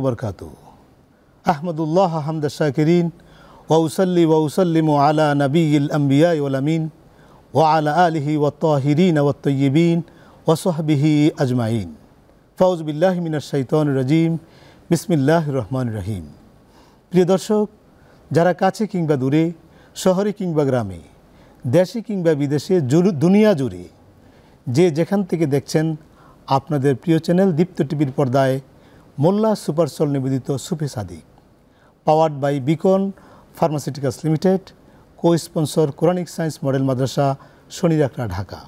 बरकातु अहमदुल्लाह हमद शाकिरीन व उसल्ली व उसल्लिमु अला नबील अंबिया वल अमीन व अला आलिहि व ताहिरीन व तय्यिबीन व सहबिही अजमाइन फ़ौज़ बिल्लाहि मिनश शैतानिर रजीम बिस्मिल्लाहिर रहमानिर रहीम। प्रिय दर्शक, যারা কাছে কিংবা দূরে, শহরে কিংবা গ্রামে, দেশে কিংবা বিদেশে, দুনিয়া জুড়ে যে যেখান থেকে দেখছেন আপনাদের প্রিয় চ্যানেল দীপ্ত টিভির পর্দায় মোল্লা সুপারসল নিবেদিত Sufi Sadiq, powered by Beacon Pharmaceuticals Limited, co-sponsor Quranic science model মাদ্রাসা শনিরাকড়া, ঢাকা।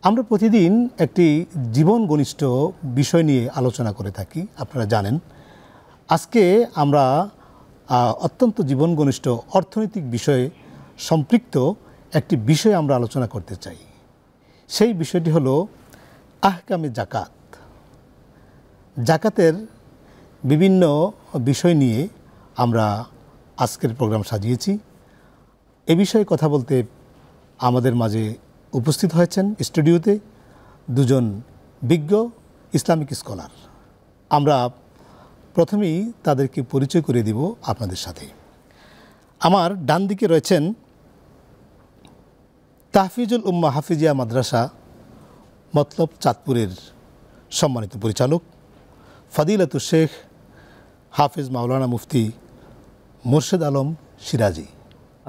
আমরা প্রতিদিন একটি জীবন ঘনিষ্ঠ বিষয় নিয়ে আলোচনা করে থাকি, আপনারা জানেন। আজকে আমরা অত্যন্ত জীবন ঘনিষ্ঠ অর্থনৈতিক বিষয়ে সম্পৃক্ত একটি বিষয় আমরা আলোচনা করতে চাই। সেই বিষয়টি হলো আহকামে জাকাত। জাকাতের বিভিন্ন বিষয় নিয়ে আমরা আজকের প্রোগ্রাম সাজিয়েছি। এ বিষয়ে কথা বলতে আমাদের মাঝে উপস্থিত হয়েছেন স্টুডিওতে দুজন বিজ্ঞ ইসলামিক স্কলার। আমরা প্রথমেই তাদেরকে পরিচয় করে দিব আপনাদের সাথে। আমার ডান দিকে রয়েছেন তাহফিজুল উম্মাহ হাফিজিয়া মাদ্রাসা মতলব চাঁদপুরের সম্মানিত পরিচালক ফাদিলাতুল শেখ হাফিজ মাওলানা মুফতি মুর্শেদ আলম সিরাজি।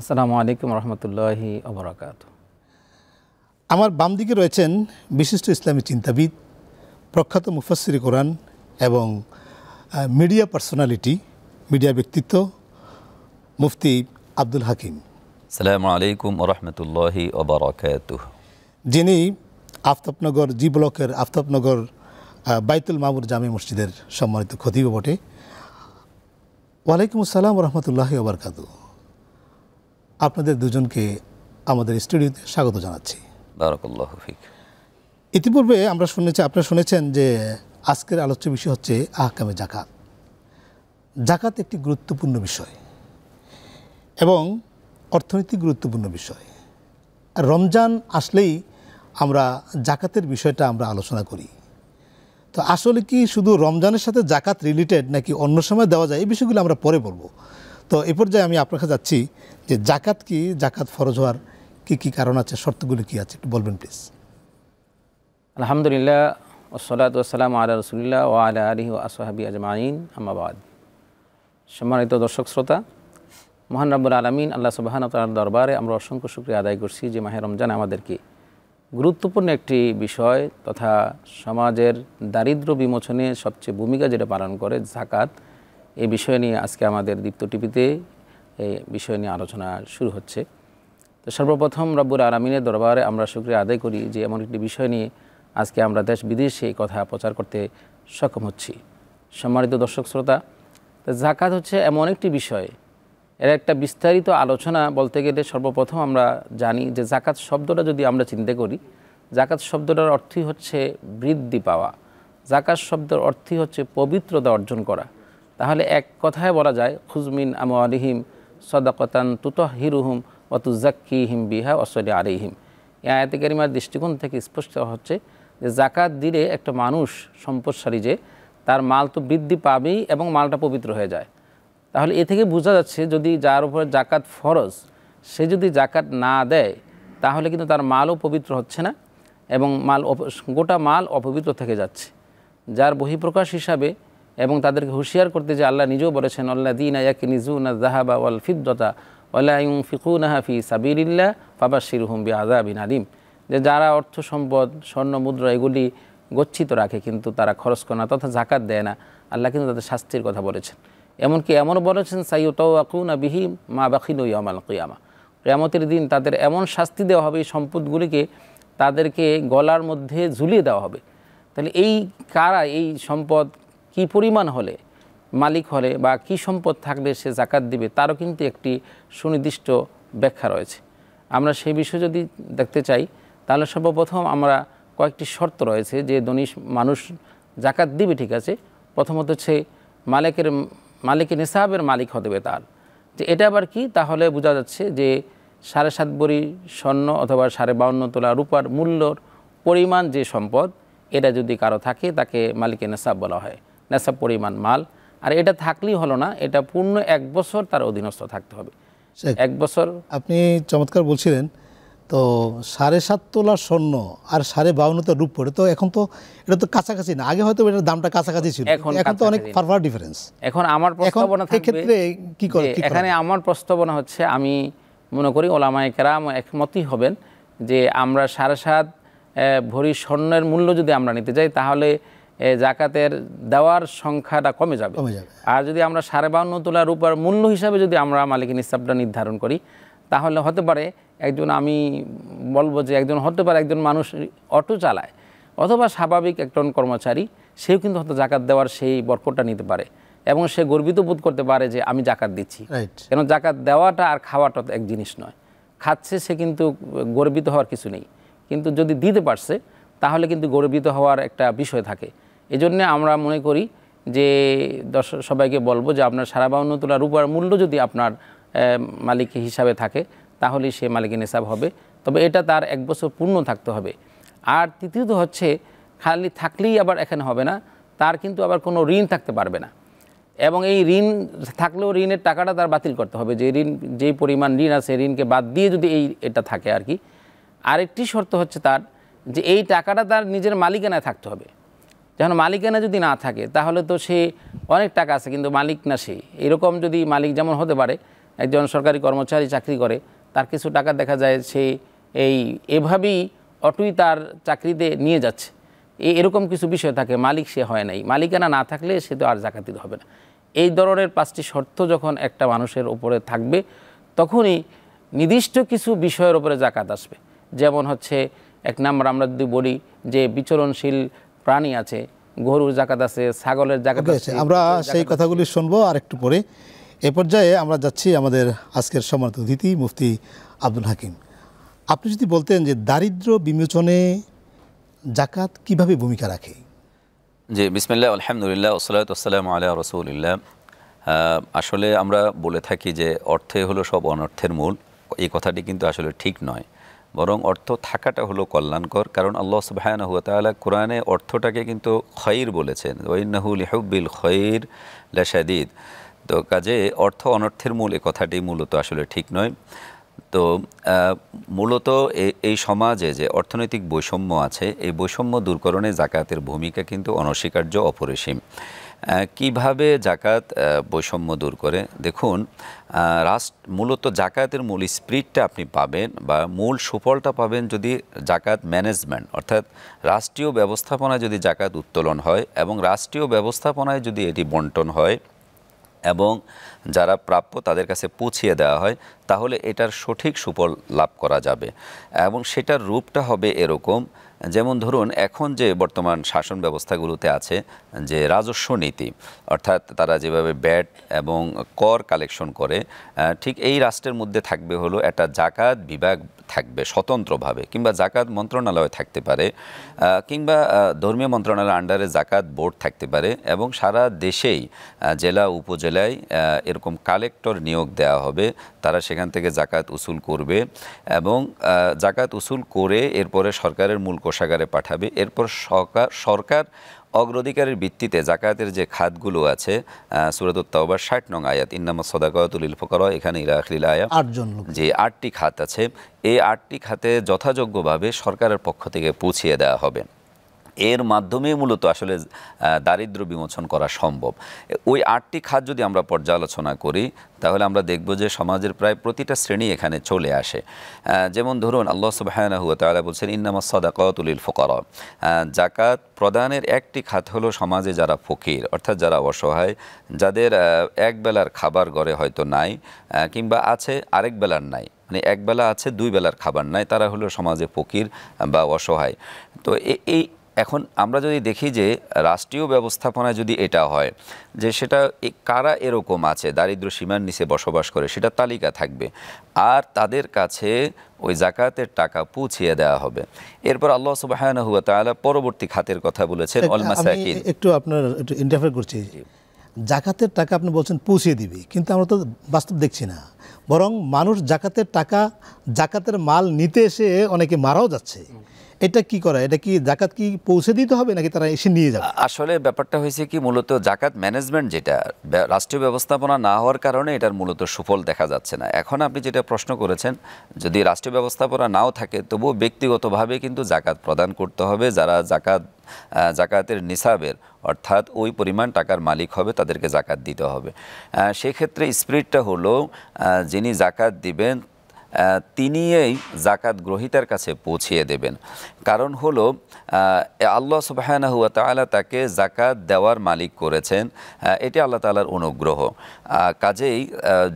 আসসালামু আলাইকুম রহমতুল্লাহি ওয়া বারাকাতুহু। আমার বাম দিকে রয়েছেন বিশিষ্ট ইসলামী চিন্তাবিদ, প্রখ্যাত মুফাসসির কোরআন এবং মিডিয়া পার্সোনালিটি, মিডিয়া ব্যক্তিত্ব মুফতি আব্দুল হাকিম। আসসালামু আলাইকুম ওয়া রাহমাতুল্লাহি ওয়া বারাকাতুহু। যিনি আফতাবনগর জি ব্লকের আফতাবনগর বাইতুল মামুর জামে মসজিদের সম্মানিত খতিব বটে। ওয়ালাইকুম আসসালাম ওয়া রাহমাতুল্লাহি ওয়া বারাকাতুহু। আপনাদের দুজনকে আমাদের স্টুডিওতে স্বাগত জানাচ্ছি। বারাকাল্লাহু ফিক। ইতিপূর্বে আপনারা শুনেছেন যে আজকের আলোচ্য বিষয় হচ্ছে আহকামে জাকাত। জাকাত একটি গুরুত্বপূর্ণ বিষয় এবং অর্থনৈতিক গুরুত্বপূর্ণ বিষয়। আর রমজান আসলেই আমরা জাকাতের বিষয়টা আমরা আলোচনা করি। তো আসলে কি শুধু রমজানের সাথে জাকাত রিলেটেড নাকি অন্য সময় দেওয়া যায়, এই বিষয়গুলো আমরা পরে বলবো। তো এ পর্যায়ে আমি আপনার কাছে যাচ্ছি যে জাকাত কি, জাকাত ফরজ হওয়ার কী কী কারণ আছে, শর্তগুলো কী আছে, একটু বলবেন প্লিজ। আলহামদুলিল্লাহ ওয়াসসালাতু ওয়াসসালামু আলা রাসূলিল্লাহ ওয়া আলা আলিহি ওয়া আসহাবিহি আজমাইন, আম্মা বাদ। সম্মানিত দর্শক শ্রোতা, মহান রব্বুল আলামিন আল্লাহ সুবহানাহু ওয়া তাআলার দরবারে আমরা অসংখ্য শুকরিয়া আদায় করছি যে মাহে রমজান আমাদেরকে গুরুত্বপূর্ণ একটি বিষয় তথা সমাজের দারিদ্র্য বিমোচনে সবচেয়ে ভূমিকা যেটা পালন করে জাকাত, এই বিষয় নিয়ে আজকে আমাদের দীপ্ত টিভিতে এই বিষয় নিয়ে আলোচনা শুরু হচ্ছে। তো সর্বপ্রথম রব্বুল আলামিনের দরবারে আমরা শুকরিয়া আদায় করি যে এমন একটি বিষয় নিয়ে আজকে আমরা দেশ বিদেশে এই কথা প্রচার করতে সক্ষম হচ্ছি। সম্মানিত দর্শক শ্রোতা, জাকাত হচ্ছে এমন একটি বিষয়, এর একটা বিস্তারিত আলোচনা বলতে গেলে সর্বপ্রথম আমরা জানি যে জাকাত শব্দটা যদি আমরা চিন্তা করি, জাকাত শব্দটার অর্থই হচ্ছে বৃদ্ধি পাওয়া। জাকাত শব্দের অর্থই হচ্ছে পবিত্রতা অর্জন করা। তাহলে এক কথায় বলা যায় খুজমিন আমওয়ালিহিম সাদাকাতান তুতাহহিরুহুম ওয়া তুযাক্কিহিম বিহা ওয়া সাল্লি আলাইহিম। এই আয়াতে কারিমার দৃষ্টিকোণ থেকে স্পষ্ট হচ্ছে যে জাকাত দিলে একটা মানুষ সম্পদশালী, যে তার মাল তো বৃদ্ধি পাবেই এবং মালটা পবিত্র হয়ে যায়। তাহলে এ থেকে বোঝা যাচ্ছে যদি যার উপরে জাকাত ফরজ, সে যদি জাকাত না দেয় তাহলে কিন্তু তার মালও পবিত্র হচ্ছে না এবং গোটা মাল অপবিত্র থেকে যাচ্ছে। যার বহিঃপ্রকাশ হিসাবে এবং তাদেরকে হুঁশিয়ার করতে যে আল্লাহ নিজেও বলেছেন আল্লাযীনা ইয়াকনিজুনা যাহাবা ওয়াল ফিদ্দাতা ওয়ালা ইউনফিকুনাহা ফি সাবিলিল্লাহ ফাবাশশিরহুম বিআযাবিন আলীম, যে যারা অর্থ সম্পদ স্বর্ণ মুদ্রা এগুলি গচ্ছিত রাখে কিন্তু তারা খরচ করে না তথা জাকাত দেয় না, আল্লাহ কিন্তু তাদের শাস্তির কথা বলেছেন। এমনকি এমনও বলেছেন সাইয়ুতাওয়াকুনা বিহি মা বাখিলু ইয়াওমাল কিয়ামা, কিয়ামতের দিন তাদের এমন শাস্তি দেওয়া হবে, এই সম্পদগুলিকে তাদেরকে গলার মধ্যে ঝুলিয়ে দেওয়া হবে। তাহলে এই কারা এই সম্পদ কি পরিমাণ হলে মালিক হলে বা কি সম্পদ থাকলে সে জাকাত দিবে তারও কিন্তু একটি সুনির্দিষ্ট ব্যাখ্যা রয়েছে। আমরা সেই বিষয়ে যদি দেখতে চাই তাহলে সর্বপ্রথম আমরা কয়েকটি শর্ত রয়েছে যে ধনী মানুষ জাকাত দিবে, ঠিক আছে। প্রথমত হচ্ছে মালিকের নিসাবের মালিক হতে হবে তার, যে এটা আবার কি, তাহলে বোঝা যাচ্ছে যে 7.5 ভরি স্বর্ণ অথবা 52.5 তোলা রূপার মূল্যর পরিমাণ যে সম্পদ এটা যদি কারো থাকে তাকে মালিকের নিসাব বলা হয়। নেশাব পরিমাণ মাল। আর এটা থাকলেই হলো না, এটা পূর্ণ 1 বছর তার অধীনস্থ থাকতে হবে। 1 বছর। আপনি চমৎকার বলছিলেন। তো 7.5 তোলা স্বর্ণ আর 52.5 তো রূপ পড়ে, তো এখন তো এটা তো কাছাকাছি না, আগে হয়তো এটার দামটা কাছাকাছি ছিল, এখন তো অনেক ফার ডিফারেন্স। এখন আমার প্রস্তাবনা থাকবে ক্ষেত্রে কি করে, এখানে আমার প্রস্তাবনা হচ্ছে, আমি মনে করি ওলামায়ে কেরাম একমতই হবেন যে আমরা 7.5 ভরি স্বর্ণের মূল্য যদি আমরা নিতে যাই তাহলে জাকাতের দেওয়ার সংখ্যাটা কমে যাবে। আর যদি আমরা 52.5 তোলা রূপার মূল্য হিসাবে যদি আমরা মালিকি নিসাবটা নির্ধারণ করি, তাহলে হতে পারে একজন, আমি বলবো যে একজন মানুষ অটো চালায় অথবা স্বাভাবিক একজন কর্মচারী, সেও কিন্তু হয়তো জাকাত দেওয়ার সেই বরকতটা নিতে পারে এবং সে গর্বিত বোধ করতে পারে যে আমি জাকাত দিচ্ছি। কেন জাকাত দেওয়াটা আর খাওয়াটা তো এক জিনিস নয়। খাচ্ছে সে কিন্তু গর্বিত হওয়ার কিছু নেই, কিন্তু যদি দিতে পারছে তাহলে কিন্তু গর্বিত হওয়ার একটা বিষয় থাকে। এজন্য আমরা মনে করি যে সবাইকে বলবো যে আপনার 52.5 তোলা রূপার মূল্য যদি আপনার মালিক হিসাবে থাকে তাহলেই সে মালিকি নিসাব হবে, তবে এটা তার 1 বছর পূর্ণ থাকতে হবে। আর তৃতীয়ত হচ্ছে, খালি থাকলেই আবার এখানে হবে না, তার কিন্তু আবার কোনো ঋণ থাকতে পারবে না, এবং এই ঋণ থাকলেও ঋণের টাকাটা তার বাতিল করতে হবে। যে ঋণ, যেই পরিমাণ ঋণ আছে ঋণকে বাদ দিয়ে যদি এটা থাকে আর কি। আরেকটি শর্ত হচ্ছে তার যে এই টাকাটা তার নিজের মালিকানায় থাকতে হবে। যখন মালিকানা যদি না থাকে তাহলে তো সে অনেক টাকা আছে কিন্তু মালিক না সে। এরকম যদি মালিক, যেমন হতে পারে একজন সরকারি কর্মচারী চাকরি করে, তার কিছু টাকা দেখা যায় সে এভাবেই অটোই তার চাকরিতে নিয়ে যাচ্ছে, এরকম কিছু বিষয় থাকে, মালিক সে হয় নাই। মালিকানা না থাকলে সে তো আর জাকাত দিতে হবে না। এই ধরনের 5টি শর্ত যখন একটা মানুষের উপরে থাকবে, তখনই নির্দিষ্ট কিছু বিষয়ের উপরে জাকাত আসবে। যেমন হচ্ছে 1 নম্বর, আমরা যদি বলি যে বিচরণশীল প্রাণী আছে, গরুর জাকাত আছে, ছাগলের জাকাত আছে। আমরা সেই কথাগুলি শুনবো আর একটু পরে। এ পর্যায়ে আমরা যাচ্ছি আমাদের আজকের সম্মানিত অতিথি মুফতি আব্দুল হাকিম। আপনি যদি বলতেন যে দারিদ্র্য বিমোচনে জাকাত কিভাবে ভূমিকা রাখে? জি, বিসমিল্লাহ, আলহামদুলিল্লাহ, ওয়াসসালাতু ওয়াসসালামু আলা রাসূলিল্লাহ। আসলে আমরা বলে থাকি যে অর্থে হলো সব অনর্থের মূল। এই কথাটি কিন্তু আসলে ঠিক নয়, বরং অর্থ থাকাটা হলো কল্যাণকর। কারণ আল্লাহ সুবহানাহু ওয়া তাআলা কোরআনে অর্থটাকে কিন্তু খৈর বলেছেন, ওয়া ইন্নাহু লিহুব্বিল খৈর লাশাদীদ। তো কাজে অর্থ অনর্থের মূল, এই কথাটি মূলত আসলে ঠিক নয়। তো মূলত এই সমাজে যে অর্থনৈতিক বৈষম্য আছে, এই বৈষম্য দূরকরণে জাকাতের ভূমিকা কিন্তু অনস্বীকার্য, অপরিসীম। কিভাবে জাকাত বৈষম্য দূর করে? দেখুন, মূলত জাকাতের মূল স্পিরিটটা আপনি পাবেন বা মূল সুফলটা পাবেন যদি জাকাত ম্যানেজমেন্ট, অর্থাৎ রাষ্ট্রীয় ব্যবস্থাপনায় যদি জাকাত উত্তোলন হয় এবং রাষ্ট্রীয় ব্যবস্থাপনায় যদি এটি বন্টন হয় এবং যারা প্রাপ্য তাদের কাছে পৌঁছিয়ে দেওয়া হয়, তাহলে এটার সঠিক সুফল লাভ করা যাবে। এবং সেটার রূপটা হবে এরকম, যেমন ধরুন এখন যে বর্তমান শাসন ব্যবস্থাগুলোতে আছে যে রাজস্ব নীতি, অর্থাৎ তারা যেভাবে ব্যাট এবং কর কালেকশন করে, ঠিক এই রাষ্ট্রের মধ্যে থাকবে হলো একটা জাকাত বিভাগ থাকবে স্বতন্ত্রভাবে, কিংবা জাকাত মন্ত্রণালয় থাকতে পারে, কিংবা ধর্মীয় মন্ত্রণালয়ের আন্ডারে জাকাত বোর্ড থাকতে পারে, এবং সারা দেশেই জেলা উপজেলায় এরকম কালেক্টর নিয়োগ দেওয়া হবে। তারা সেখান থেকে জাকাত উসুল করবে এবং জাকাত উসুল করে এরপরে সরকারের মূল কোষাগারে পাঠাবে। এরপর সরকার অগ্রাধিকারের ভিত্তিতে জাকাতের যে খাতগুলো আছে, সূরাতুত তাওবার 60 নং আয়াত, ইন্নামাস সাদাকাতু লিল ফুকারা, এখানে ইলা আখিরিল আয়াত, 8জন লোক, যে 8টি খাত আছে, এই 8টি খাতে যথাযোগ্যভাবে সরকারের পক্ষ থেকে পৌঁছিয়ে দেওয়া হবে। এর মাধ্যমে মূলত আসলে দারিদ্র্য বিমোচন করা সম্ভব। ওই 8টি খাত যদি আমরা পর্যালোচনা করি তাহলে আমরা দেখব যে সমাজের প্রায় প্রতিটা শ্রেণী এখানে চলে আসে। যেমন ধরুন আল্লাহ সুবহানাহু ওয়া তাআলা বলছেন ইন্নামাস সাদাকাতু লিল ফুকারা, জাকাত প্রদানের একটি খাত হলো সমাজে যারা ফকির, অর্থাৎ যারা অসহায়, যাদের এক বেলার খাবার ঘরে হয়তো নাই, কিংবা আছে আরেক বেলার নাই, মানে এক বেলা আছে 2 বেলার খাবার নাই, তারা হলো সমাজে ফকির বা অসহায়। তো এখন আমরা যদি দেখি যে রাষ্ট্রীয় ব্যবস্থাপনায় যদি এটা হয় যে সেটা কারা এরকম আছে দারিদ্র্য সীমার নিচে বসবাস করে, সেটা তালিকা থাকবে আর তাদের কাছে ওই জাকাতের টাকা পৌঁছিয়ে দেওয়া হবে। এরপর আল্লাহ সুবহানাহু ওয়া তাআলা পরবর্তী খাতের কথা বলেছেন, অল মাসাকিন। একটু আপনার একটু ইন্টারফেয়ার করছি, জাকাতের টাকা আপনি বলছেন পৌঁছিয়ে দিবে, কিন্তু আমরা তো বাস্তব দেখছি না, বরং মানুষ জাকাতের টাকা, জাকাতের মাল নিতে এসে অনেকে মারাও যাচ্ছে। এটা কি করা, এটা কি জাকাত কি পৌঁছে দিতে হবে নাকি তারা এসে নিয়ে যাবে? আসলে ব্যাপারটা হয়েছে কি, মূলত জাকাত ম্যানেজমেন্ট যেটা রাষ্ট্রীয় ব্যবস্থাপনা না হওয়ার কারণে এটার মূলত সুফল দেখা যাচ্ছে না। এখন আপনি যেটা প্রশ্ন করেছেন, যদি রাষ্ট্রীয় ব্যবস্থাপনা নাও থাকে তবুও ব্যক্তিগতভাবে কিন্তু জাকাত প্রদান করতে হবে। যারা জাকাতের নিসাবের অর্থাৎ ওই পরিমাণ টাকার মালিক হবে তাদেরকে জাকাত দিতে হবে। সেক্ষেত্রে স্পিরিটটা হলো যিনি জাকাত দিবেন তিনি এই জাকাত গ্রহীতার কাছে পৌঁছিয়ে দেবেন। কারণ হলো আল্লাহ সুবহানাহু ওয়া তাআলা তাকে জাকাত দেওয়ার মালিক করেছেন, এটি আল্লাহ তাআলার অনুগ্রহ। কাজেই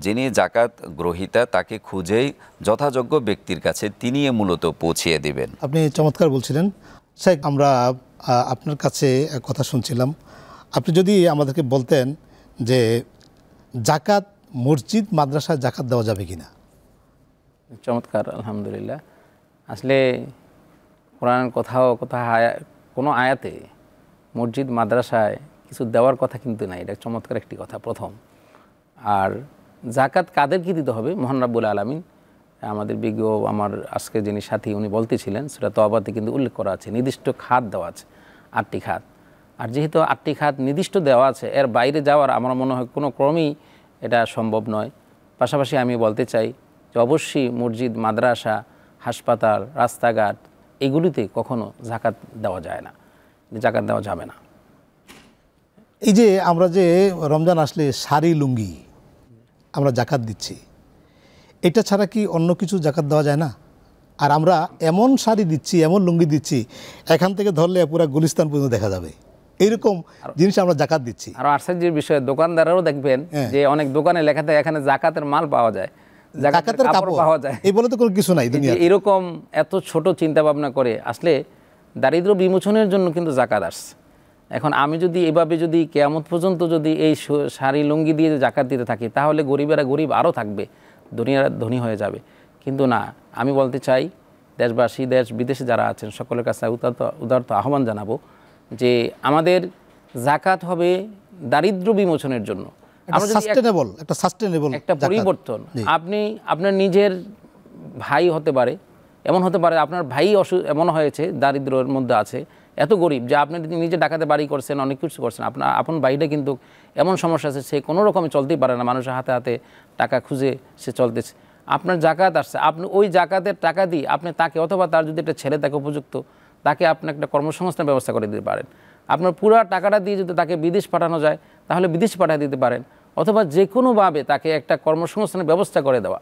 যিনি জাকাত গ্রহীতা তাকে খুঁজেই যথাযোগ্য ব্যক্তির কাছে তিনি মূলত পৌঁছিয়ে দিবেন। আপনি চমৎকার বলছিলেন শেখ। আমরা আপনার কাছে কথা শুনছিলাম, আপনি যদি আমাদেরকে বলতেন যে জাকাত মসজিদ মাদ্রাসায় জাকাত দেওয়া যাবে কিনা? চমৎকার, আলহামদুলিল্লাহ। আসলে কোরআনের কোথাও কোনো আয়াতে মসজিদ মাদ্রাসায় কিছু দেওয়ার কথা কিন্তু নাই, এটা চমৎকার একটি কথা প্রথম। আর জাকাত কাদেরকে দিতে হবে, মহান রাব্বুল আলামিন আমাদের বিজ্ঞ আমার আজকে যিনি সাথী উনি বলতেছিলেন, সূরা তওবাতে কিন্তু উল্লেখ করা আছে, নির্দিষ্ট খাত দেওয়া আছে 8টি খাত। আর যেহেতু 8টি খাত নির্দিষ্ট দেওয়া আছে, এর বাইরে যাওয়ার আমার মনে হয় কোনো ক্রমেই এটা সম্ভব নয়। পাশাপাশি আমি বলতে চাই যে অবশ্যই মসজিদ, মাদ্রাসা, হাসপাতাল, রাস্তাঘাট এগুলিতে কখনো জাকাত দেওয়া যায় না, জাকাত দেওয়া যাবে না। এই যে আমরা যে রমজান আসলে শাড়ি লুঙ্গি আমরা জাকাত দিচ্ছি, এটা ছাড়া কি অন্য কিছু জাকাত দেওয়া যায় না? আর আমরা এমন শাড়ি দিচ্ছি, এমন লুঙ্গি দিচ্ছি, এখান থেকে ধরলে পুরো গুলিস্তান পর্যন্ত দেখা যাবে, এইরকম জিনিস আমরা জাকাত দিচ্ছি। আর আশ্চর্যের বিষয়, দোকানদারেরও দেখবেন যে অনেক দোকানে লেখা থাকে এখানে জাকাতের মাল পাওয়া যায়, জাকাতের কাপড় পাওয়া যায়, এই বলে তো কোনো কিছু নাই দুনিয়াতে। এরকম এত ছোট চিন্তা ভাবনা করে আসলে দারিদ্র বিমোচনের জন্য কিন্তু জাকাত আসছে। এখন আমি যদি এভাবে যদি কিয়ামত পর্যন্ত যদি এই শাড়ি লুঙ্গি দিয়ে জাকাত দিতে থাকি, তাহলে গরিবেরা গরিব আরও থাকবে, দুনিয়ারা ধনী হয়ে যাবে। কিন্তু না, আমি বলতে চাই দেশবাসী, দেশ বিদেশে যারা আছেন সকলের কাছে উদারত আহ্বান জানাবো যে আমাদের জাকাত হবে দারিদ্র বিমোচনের জন্য, একটা পরিবর্তন। আপনি আপনার নিজের ভাই হতে পারে, এমন হতে পারে আপনার ভাই এমন হয়েছে দারিদ্রের মধ্যে আছে, এত গরিব যে আপনি নিজে ডাকাতে বাড়ি করছেন, অনেক কিছু করছেন, আপনার আপন ভাইটা কিন্তু এমন সমস্যা আছে সে কোনো রকমে চলতেই পারে না, মানুষের হাতে হাতে টাকা খুঁজে সে চলতেছে। আপনার জাকাত আসছে, আপনি ওই জাকাতের টাকা দিয়ে আপনি তাকে, অথবা তার যদি একটা ছেলে থাকে উপযুক্ত, তাকে আপনি একটা কর্মসংস্থান ব্যবস্থা করে দিতে পারেন। আপনার পুরো টাকাটা দিয়ে যদি তাকে বিদেশ পাঠানো যায় তাহলে বিদেশ পাঠিয়ে দিতে পারেন, অথবা যে কোনোভাবে তাকে একটা কর্মসংস্থানের ব্যবস্থা করে দেওয়া,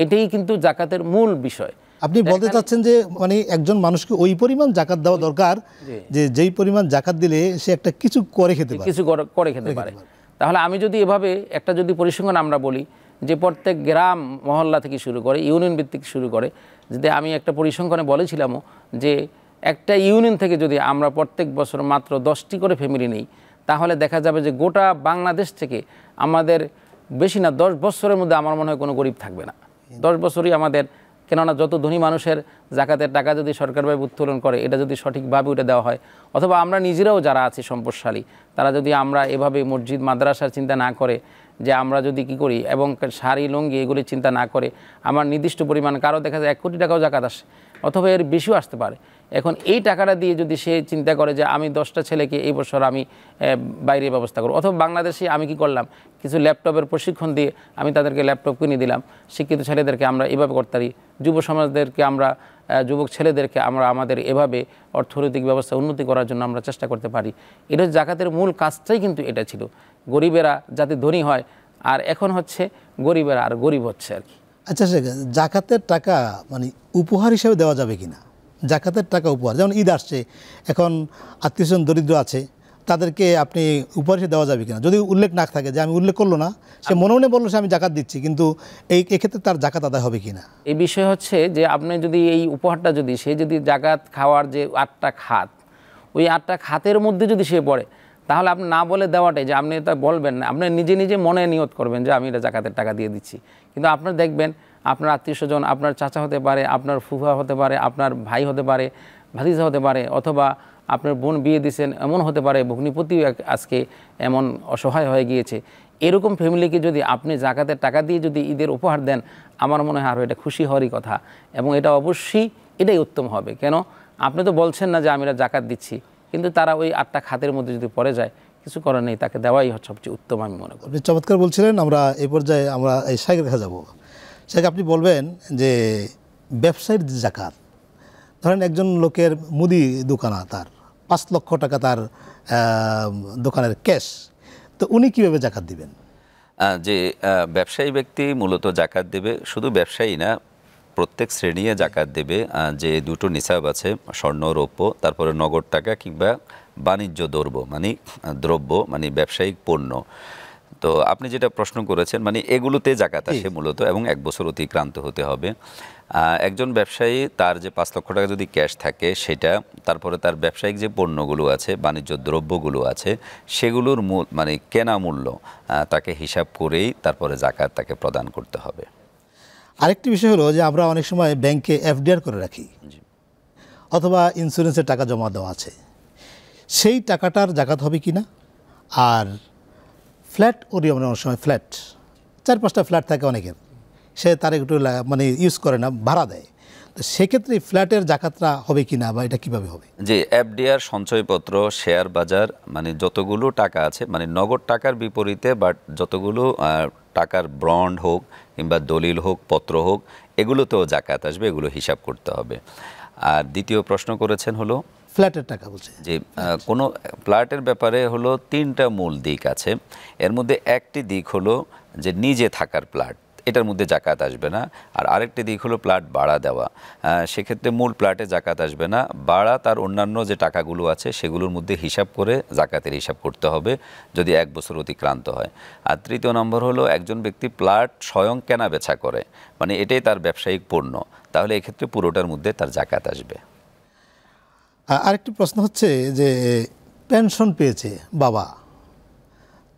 এটাই কিন্তু জাকাতের মূল বিষয়। আপনি বলতে চাচ্ছেন যে মানে একজন মানুষকে ওই পরিমাণ জাকাত দেওয়া দরকার যে যেই পরিমাণ জাকাত দিলে সে একটা কিছু করে খেতে পারে। তাহলে আমি যদি এভাবে একটা যদি পরিসংখ্যান আমরা বলি যে প্রত্যেক গ্রাম মহল্লা থেকে শুরু করে ইউনিয়ন ভিত্তিক শুরু করে, যদি আমি একটা পরিসংখ্যানে বলেছিলামও যে একটা ইউনিয়ন থেকে যদি আমরা প্রত্যেক বছর মাত্র 10টি করে ফ্যামিলি নেই, তাহলে দেখা যাবে যে গোটা বাংলাদেশ থেকে আমাদের বেশি না 10 বছরের মধ্যে আমার মনে হয় কোনো গরিব থাকবে না। 10 বছরই আমাদের, কেননা যত ধনী মানুষের জাকাতের টাকা যদি সরকারভাবে উত্তোলন করে, এটা যদি সঠিকভাবে ওটা দেওয়া হয়, অথবা আমরা নিজেরাও যারা আছি সম্পদশালী তারা যদি আমরা এভাবে মসজিদ মাদ্রাসার চিন্তা না করে, যে আমরা যদি কি করি এবং শাড়ি লুঙ্গি এগুলি চিন্তা না করে আমার নির্দিষ্ট পরিমাণ, কারো দেখা যায় 1 কোটি টাকাও জাকাত আসে, অথবা এর বেশিও আসতে পারে। এখন এই টাকাটা দিয়ে যদি সে চিন্তা করে যে আমি 10টা ছেলেকে এই বছর আমি বাইরে ব্যবস্থা করব, অথবা বাংলাদেশে আমি কি করলাম, কিছু ল্যাপটপের প্রশিক্ষণ দিয়ে আমি তাদেরকে ল্যাপটপ কিনে দিলাম, শিক্ষিত ছেলেদেরকে আমরা এভাবে করতে পারি, যুব সমাজদেরকে আমরা, যুবক ছেলেদেরকে আমরা আমাদের এভাবে অর্থনৈতিক ব্যবস্থা উন্নতি করার জন্য আমরা চেষ্টা করতে পারি। এটা জাকাতের মূল কাজটাই কিন্তু এটা ছিল, গরিবেরা যাতে ধনী হয়, আর এখন হচ্ছে গরিবেরা আর গরিব হচ্ছে আর কি। আচ্ছা, জাকাতের টাকা মানে উপহার হিসেবে দেওয়া যাবে কিনা? জাকাতের টাকা উপহার, যেমন ঈদ আসছে, এখন আত্মীয়স্বজন দরিদ্র আছে, তাদেরকে আপনি উপহার হিসেবে দেওয়া যাবে কিনা? যদি উল্লেখ না থাকে, যে আমি উল্লেখ করলো না, সে মনে মনে বললো সে আমি জাকাত দিচ্ছি, কিন্তু এক্ষেত্রে তার জাকাত আদায় হবে কিনা? এই বিষয় হচ্ছে যে আপনি যদি এই উপহারটা যদি সে যদি জাকাত খাওয়ার যে 8টা খাত, ওই 8টা খাতের মধ্যে যদি সে পড়ে, তাহলে আপনি না বলে দেওয়াটাই, যে আপনি তা বলবেন না, আপনি নিজে নিজে মনে নিয়ত করবেন যে আমি এটা জাকাতের টাকা দিয়ে দিচ্ছি। কিন্তু আপনার দেখবেন আপনার আত্মীয়স্বজন, আপনার চাচা হতে পারে, আপনার ফুফা হতে পারে, আপনার ভাই হতে পারে, ভাতিজা হতে পারে, অথবা আপনার বোন বিয়ে দিয়েছেন এমন হতে পারে, ভগ্নিপতিও আজকে এমন অসহায় হয়ে গিয়েছে, এরকম ফ্যামিলিকে যদি আপনি জাকাতের টাকা দিয়ে যদি ঈদের উপহার দেন, আমার মনে হয় আরও এটা খুশি হওয়ারই কথা, এবং এটা অবশ্যই এটাই উত্তম হবে। কেন আপনি তো বলছেন না যে আমি জাকাত দিচ্ছি, কিন্তু তারা ওই 8টা খাতের মধ্যে যদি পড়ে যায় কিছু করার নেই, তাকে দেওয়াই সবচেয়ে উত্তম আমি মনে করি। আপনি চমৎকার বলছিলেন। আমরা এই পর্যায়ে আমরা এই শাইখের কাছে যাব। শাইখ, আপনি বলবেন যে ব্যবসায়ীর যে জাকাত, ধরেন একজন লোকের মুদি দোকান, তার 5 লক্ষ টাকা তার দোকানের ক্যাশ, তো উনি কীভাবে জাকাত দিবেন? যে ব্যবসায়ী ব্যক্তি মূলত জাকাত দেবে, শুধু ব্যবসায়ী না, প্রত্যেক শ্রেণী জাকাত দেবে। যে দুটো নিসাব আছে, স্বর্ণ রৌপ্য, তারপরে নগদ টাকা কিংবা বাণিজ্য দ্রব্য মানে ব্যবসায়িক পণ্য। তো আপনি যেটা প্রশ্ন করেছেন মানে এগুলোতে জাকাত আসে মূলত, এবং 1 বছর অতিক্রান্ত হতে হবে। একজন ব্যবসায়ী তার যে 5 লক্ষ টাকা যদি ক্যাশ থাকে সেটা, তারপরে তার ব্যবসায়িক যে পণ্যগুলো আছে, বাণিজ্য দ্রব্যগুলো আছে, সেগুলোর মানে কেনা মূল্য তাকে হিসাব করেই তারপরে জাকাত তাকে প্রদান করতে হবে। আরেকটি বিষয় হলো যে আমরা অনেক সময় ব্যাংকে এফডিআর করে রাখি, অথবা ইন্স্যুরেন্সের টাকা জমা দেওয়া আছে, সেই টাকাটার জাকাত হবে কি না? আর ফ্ল্যাট আমরা অনেক সময় ফ্ল্যাট 4-5টা ফ্ল্যাট থাকে অনেকের, সে তার একটু মানে ইউজ করে না, ভাড়া দেয়, তো সেক্ষেত্রে ফ্ল্যাটের জাকাতটা হবে কি না, বা এটা কীভাবে হবে? যে এফডিআর, সঞ্চয়পত্র, শেয়ার বাজার, মানে যতগুলো টাকা আছে, মানে নগদ টাকার বিপরীতে বাট যতগুলো টাকার বন্ড হোক কিংবা দলিল হোক, পত্র হোক, এগুলোতেও জাকাত আসবে, এগুলো হিসাব করতে হবে। আর দ্বিতীয় প্রশ্ন করেছেন হলো ফ্ল্যাটের টাকা, বলছে যে কোনো ফ্ল্যাটের ব্যাপারে হলো 3টা মূল দিক আছে। এর মধ্যে একটি দিক হলো যে নিজে থাকার ফ্ল্যাট, এটার মধ্যে জাকাত আসবে না। আর আরেকটি দিক হলো ফ্ল্যাট ভাড়া দেওয়া, সেক্ষেত্রে মূল ফ্ল্যাটে জাকাত আসবে না। ভাড়া তার অন্যান্য যে টাকাগুলো আছে সেগুলোর মধ্যে হিসাব করে জাকাতের হিসাব করতে হবে যদি 1 বছর অতিক্রান্ত হয়। আর তৃতীয় নম্বর হলো একজন ব্যক্তি ফ্ল্যাট স্বয়ং কেনা বেচা করে, মানে এটাই তার ব্যবসায়িক পণ্য, তাহলে এক্ষেত্রে পুরোটার মধ্যে তার জাকাত আসবে। আরেকটি প্রশ্ন হচ্ছে যে পেনশন পেয়েছে বাবা,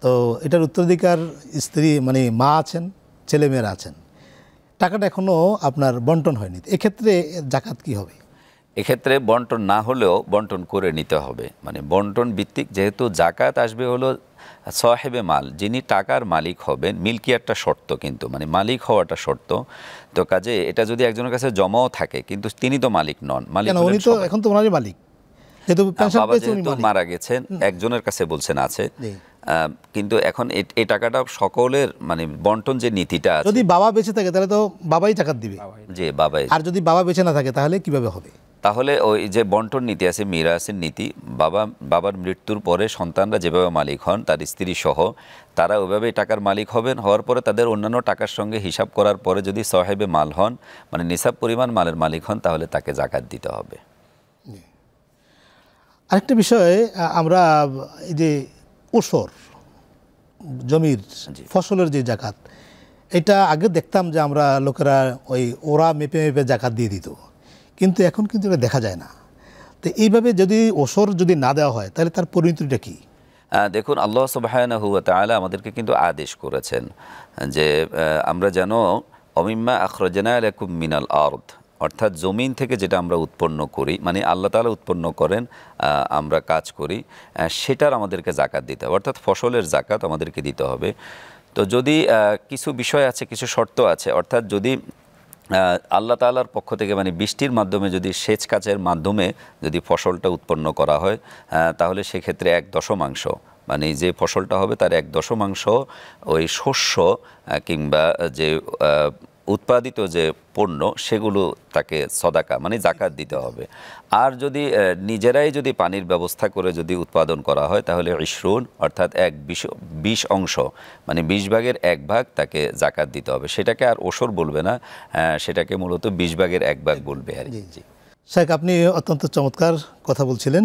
তো এটার উত্তরাধিকার স্ত্রী মানে মা আছেন, ছেলেমেয়েরা আছেন, টাকাটা এখনও আপনার বন্টন হয়নি, এক্ষেত্রে জাকাত কি হবে? এক্ষেত্রে বন্টন না হলেও বন্টন করে নিতে হবে, মানে বন্টন ভিত্তিক, যেহেতু জাকাত আসবে হলো সাহেবে মাল, যিনি টাকার মালিক হবেন, মিল্কিয়ারটা শর্ত, কিন্তু মানে মালিক হওয়াটা শর্ত। তো কাজে এটা যদি একজনের কাছে জমাও থাকে কিন্তু তিনি তো মালিক নন, মালিক উনি তো এখন তো ওনারই মালিক, যেহেতু মারা গেছেন, একজনের কাছে বলছেন আছে, কিন্তু এখন এই টাকাটা সকলের মানে বন্টন যে নীতিটা আছে, যদি বাবা বেঁচে থাকে তাহলে তো বাবাই জাকাত দিবে, যে বাবাই, আর যদি বাবা বেঁচে না থাকে তাহলে কিভাবে হবে? তাহলে ওই যে বন্টন নীতি আছে, মিরাসের নীতি, বাবার মৃত্যুর পরে সন্তানরা যেভাবে মালিক হন তার স্ত্রী সহ, তারা ওইভাবেই টাকার মালিক হবেন। হওয়ার পরে তাদের অন্যান্য টাকার সঙ্গে হিসাব করার পরে যদি সাহেবে মাল হন, মানে নিসাব পরিমাণ মালের মালিক হন, তাহলে তাকে জাকাত দিতে হবে। আরেকটা বিষয়, আমরা এই যে ওসর জমির ফসলের যে জাকাত, এটা আগে দেখতাম যে আমরা লোকেরা ওরা মেপে মেপে জাকাত দিয়ে দিত, কিন্তু এখন কিন্তু এটা দেখা যায় না। তো এইভাবে যদি ওসর যদি না দেওয়া হয় তাহলে তার পরিণতিটা কি? দেখুন, আল্লাহ সুবহানাহু ওয়া তাআলা আমাদেরকে কিন্তু আদেশ করেছেন যে আমরা যেন অমিম্মা আখরাজনা লাকুম মিনাল আরদ, অর্থাৎ জমিন থেকে যেটা আমরা উৎপন্ন করি, মানে আল্লাহ তাআলা উৎপন্ন করেন, আমরা কাজ করি, সেটার আমাদেরকে জাকাত দিতে হবে, অর্থাৎ ফসলের জাকাত আমাদেরকে দিতে হবে। তো যদি কিছু বিষয় আছে, কিছু শর্ত আছে, অর্থাৎ যদি আল্লাহ তাআলার পক্ষ থেকে মানে বৃষ্টির মাধ্যমে, যদি সেচ কাজের মাধ্যমে যদি ফসলটা উৎপন্ন করা হয়, তাহলে সেক্ষেত্রে 1/10 মানে যে ফসলটা হবে তার 1/10 ওই শস্য কিংবা যে উৎপাদিত যে পণ্য সেগুলো তাকে সদাকা মানে জাকাত দিতে হবে। আর যদি নিজেরাই যদি পানির ব্যবস্থা করে যদি উৎপাদন করা হয় তাহলে 20 অর্থাৎ 20 অংশ মানে 20 ভাগের 1 ভাগ তাকে জাকাত দিতে হবে। সেটাকে আর ওসর বলবে না, সেটাকে মূলত 20 ভাগের 1 ভাগ বলবে আর কি। জি শেখ, আপনি অত্যন্ত চমৎকার কথা বলছিলেন,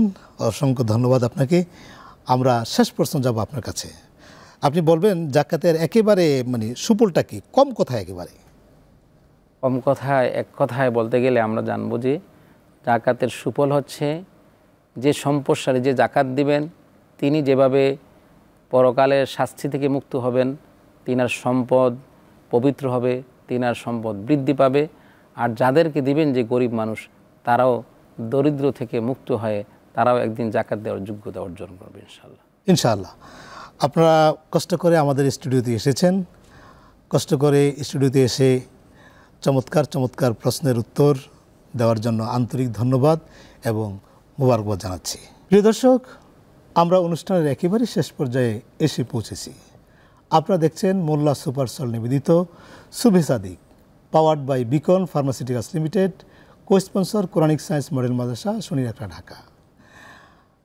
অসংখ্য ধন্যবাদ আপনাকে। আমরা শেষ প্রশ্ন যাব আপনার কাছে। আপনি বলবেন জাকাতের একেবারে মানে সুফলটা কি? কম কথায় একেবারে কম কথায়, এক কথায় বলতে গেলে আমরা জানবো যে জাকাতের সুফল হচ্ছে যে সম্পদশালী, যে জাকাত দিবেন তিনি যেভাবে পরকালের শাস্তি থেকে মুক্ত হবেন, তিনার সম্পদ পবিত্র হবে, তিনার সম্পদ বৃদ্ধি পাবে। আর যাদেরকে দিবেন যে গরিব মানুষ, তারাও দরিদ্র থেকে মুক্ত হয়ে তারাও একদিন জাকাত দেওয়ার যোগ্যতা অর্জন করবে ইনশাআল্লাহ। ইনশাআল্লাহ। আপনারা কষ্ট করে আমাদের স্টুডিওতে এসেছেন, কষ্ট করে স্টুডিওতে এসে চমৎকার চমৎকার প্রশ্নের উত্তর দেওয়ার জন্য আন্তরিক ধন্যবাদ এবং মোবারকবাদ জানাচ্ছি। প্রিয় দর্শক, আমরা অনুষ্ঠানের একেবারে শেষ পর্যায়ে এসে পৌঁছেছি। আপনারা দেখছেন মোল্লা সুপার সল নিবেদিত শুভে Sadiq, powered by Beacon Pharmaceuticals Limited, co-sponsor Quranic science model মাদ্রাসা, শনিরহাটা, ঢাকা।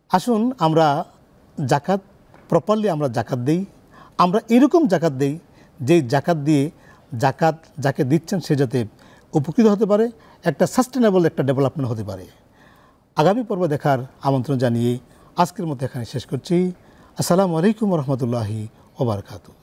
আসুন আমরা জাকাত প্রপারলি আমরা জাকাত দেই। আমরা এরকম জাকাত দেই যে জাকাত দিয়ে জাকাত যাকে দিচ্ছেন সে যাতে উপকৃত হতে পারে, একটা সাস্টেনেবল একটা ডেভেলপমেন্ট হতে পারে। আগামী পর্ব দেখার আমন্ত্রণ জানিয়ে আজকের মতো এখানে শেষ করছি। আসসালামু আলাইকুম রহমতুল্লাহি ওয়া বারাকাতুহু।